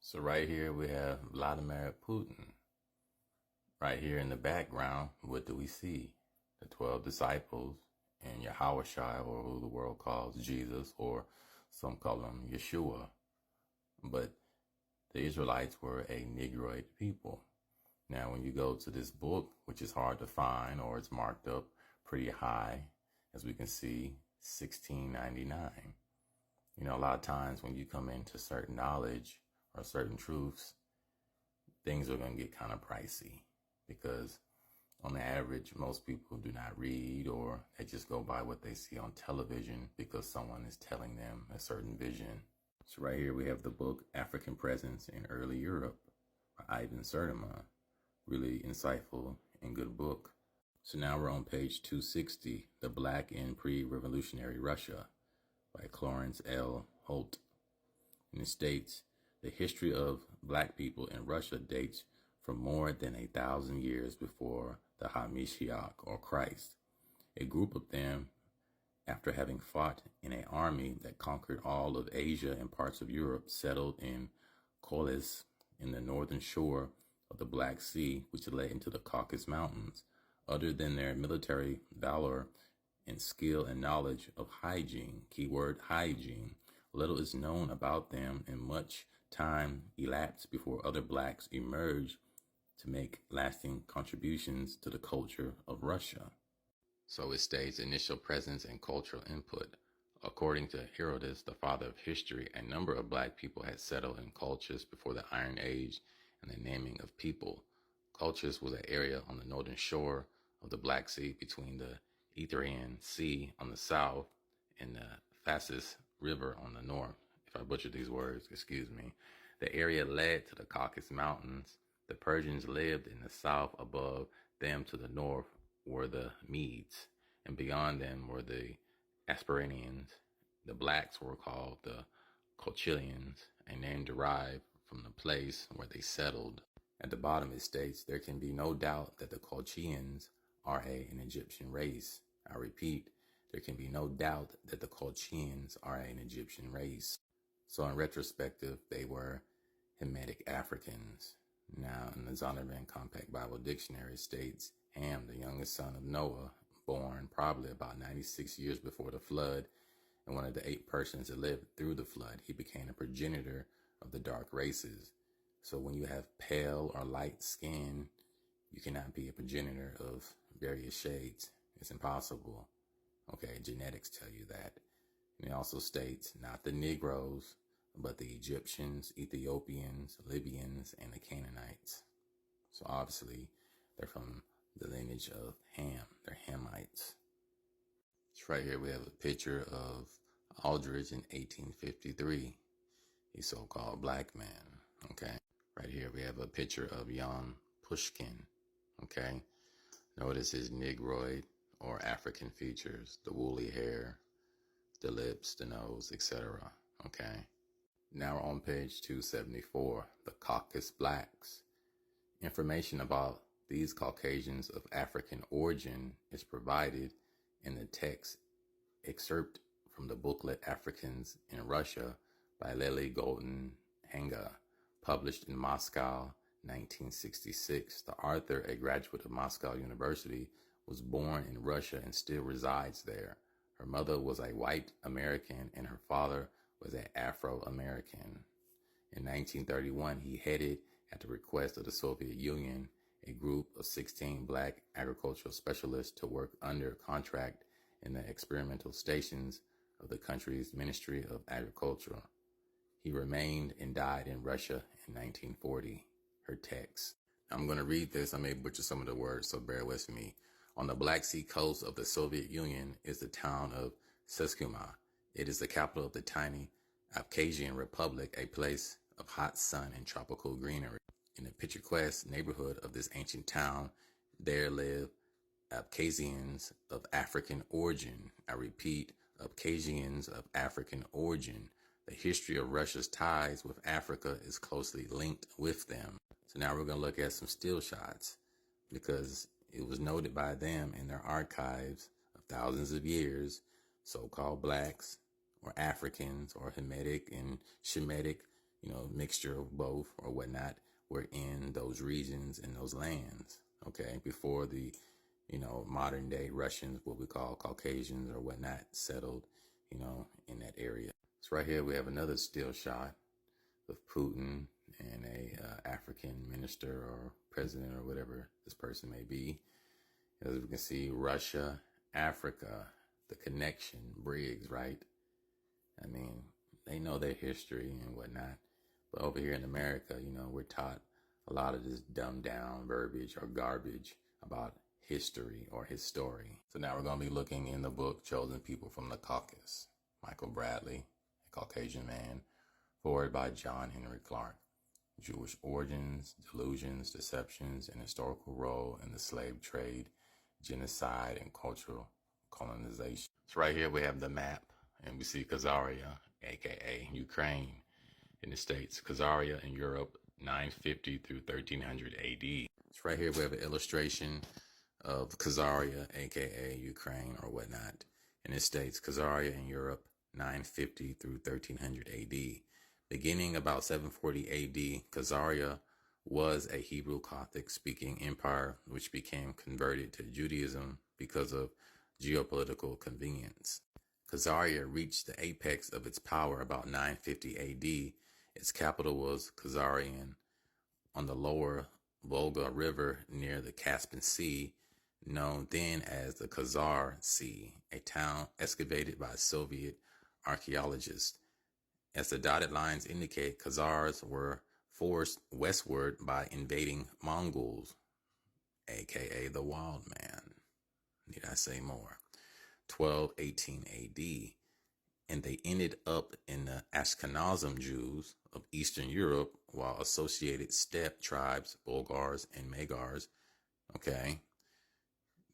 So right here we have Vladimir Putin. Right here in the background, what do we see? The 12 disciples and Yashar'el, or who the world calls Jesus, or some call him Yeshua. But the Israelites were a Negroid people. Now, when you go to this book, which is hard to find, or it's marked up pretty high, as we can see, $16.99. You know, a lot of times when you come into certain knowledge or certain truths, things are going to get kind of pricey because on the average, most people do not read, or they just go by what they see on television because someone is telling them a certain vision. So right here we have the book African Presence in Early Europe by Ivan Sertima. Really insightful and good book. So now we're on page 260, The Black in Pre-Revolutionary Russia by Clarence L. Holt. And it states, the history of black people in Russia dates from more than 1,000 years before the Hamitic, or Christ. A group of them, after having fought in an army that conquered all of Asia and parts of Europe, settled in Kolis in the northern shore of the Black Sea, which led into the Caucasus Mountains. Other than their military valor and skill and knowledge of hygiene, keyword hygiene, little is known about them, and much time elapsed before other blacks emerged to make lasting contributions to the culture of Russia. So it states initial presence and cultural input. According to Herodotus, the father of history, a number of black people had settled in Colchis before the Iron Age and the naming of people. Colchis was an area on the northern shore of the Black Sea between the Erythraean Sea on the south and the Phasis River on the north. If I butchered these words, excuse me. The area led to the Caucasus Mountains. The Persians lived in the south. Above them to the north were the Medes, and beyond them were the Asperanians. The blacks were called the Colchians, a name derived from the place where they settled. At the bottom it states, there can be no doubt that the Colchians are an Egyptian race. I repeat, there can be no doubt that the Colchians are an Egyptian race. So in retrospective, they were Hamitic Africans. Now in the Zondervan Compact Bible Dictionary states, Ham, the youngest son of Noah, born probably about 96 years before the flood, and one of the 8 persons that lived through the flood, he became a progenitor of the dark races. So when you have pale or light skin, you cannot be a progenitor of various shades. It's impossible. Okay, genetics tell you that. And it also states not the Negroes, but the Egyptians, Ethiopians, Libyans, and the Canaanites. So obviously, they're from the lineage of Ham. They're Hamites. So right here we have a picture of Aldridge in 1853, a so-called black man. Okay. Right here we have a picture of Jan Pushkin. Okay. Notice his Negroid or African features, the woolly hair, the lips, the nose, etc. Okay. Now we're on page 274, the Caucasus Blacks. Information about these Caucasians of African origin is provided in the text excerpt from the booklet Africans in Russia by Lely Golden Hanga, published in Moscow, 1966. The author, a graduate of Moscow University, was born in Russia and still resides there. Her mother was a white American and her father was an Afro-American. In 1931, he headed, at the request of the Soviet Union, a group of 16 black agricultural specialists to work under contract in the experimental stations of the country's Ministry of Agriculture. He remained and died in Russia in 1940. Her text. I'm going to read this. I may butcher some of the words, so bear with me. On the Black Sea coast of the Soviet Union is the town of Seskuma. It is the capital of the tiny Abkhazian Republic, a place of hot sun and tropical greenery. In the picturesque neighborhood of this ancient town, there live Abkhazians of African origin. I repeat, Abkhazians of African origin. The history of Russia's ties with Africa is closely linked with them. So now we're going to look at some still shots because it was noted by them in their archives of thousands of years, so-called blacks or Africans or Hamitic and Shemitic, mixture of both or whatnot, were in those regions, in those lands, okay, before the, modern day Russians, what we call Caucasians or whatnot, settled, in that area. So right here we have another still shot of Putin and a African minister or president or whatever this person may be. As we can see, Russia, Africa, the connection, Briggs, right? I mean, they know their history and whatnot. But over here in America, we're taught a lot of this dumbed down verbiage or garbage about history or his story. So now we're going to be looking in the book Chosen People from the Caucasus, Michael Bradley, a Caucasian man, forward by John Henry Clark. Jewish origins, delusions, deceptions, and historical role in the slave trade, genocide, and cultural colonization. So right here we have the map, and we see Khazaria, aka Ukraine, in the States, Khazaria in Europe, 950 through 1300 AD. So right here we have an illustration of Khazaria, aka Ukraine or whatnot, in the States, Khazaria in Europe, 950 through 1300 AD. Beginning about 740 AD, Khazaria was a Hebrew Coptic speaking empire which became converted to Judaism because of geopolitical convenience. Khazaria reached the apex of its power about 950 AD. Its capital was Khazarian on the lower Volga River near the Caspian Sea, known then as the Khazar Sea, a town excavated by Soviet archaeologists. As the dotted lines indicate, Khazars were forced westward by invading Mongols, aka the Wild Man. Need I say more? 1218 AD. And they ended up in the Ashkenazim Jews of Eastern Europe, while associated steppe tribes, Bulgars and Magyars,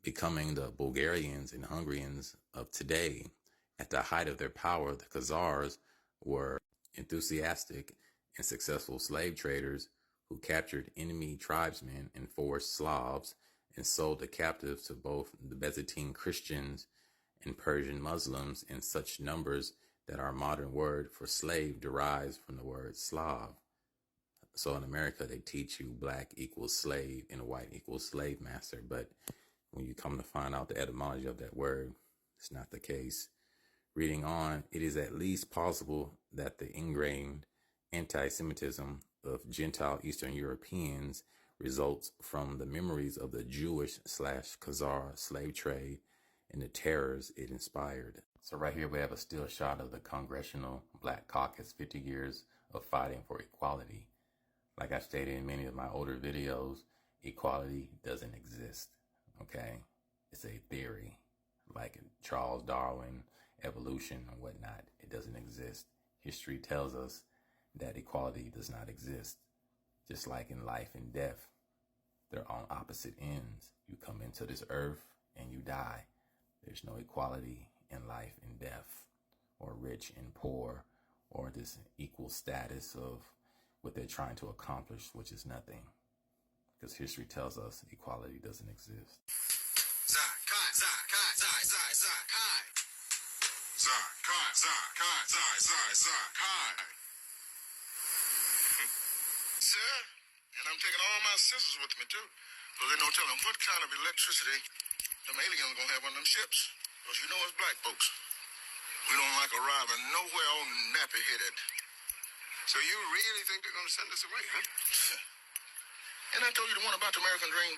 becoming the Bulgarians and Hungarians of today. At the height of their power, the Khazars were enthusiastic and successful slave traders who captured enemy tribesmen and forced Slavs and sold the captives to both the Byzantine Christians and Persian Muslims in such numbers that our modern word for slave derives from the word Slav. So in America, they teach you black equals slave and white equals slave master. But when you come to find out the etymology of that word, it's not the case. Reading on, it is at least possible that the ingrained anti-Semitism of Gentile Eastern Europeans results from the memories of the Jewish/Khazar slave trade and the terrors it inspired. So right here we have a still shot of the Congressional Black Caucus, 50 years of fighting for equality. Like I stated in many of my older videos, equality doesn't exist, okay? It's a theory, like Charles Darwin, evolution and whatnot. It doesn't exist. History tells us that equality does not exist. Just like in life and death, they're on opposite ends. You come into this earth and you die. There's no equality in life and death, or rich and poor, or this equal status of what they're trying to accomplish, which is nothing. Because history tells us equality doesn't exist. Sir, and I'm taking all my scissors with me too, because there's no telling what kind of electricity them aliens gonna have on them ships. Because you know us black folks, we don't like arriving nowhere all nappy-headed. So you really think they're gonna send us away, huh? And I told you the one about the American dream.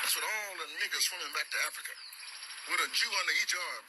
That's what all the niggas swimming back to Africa, with a Jew under each arm.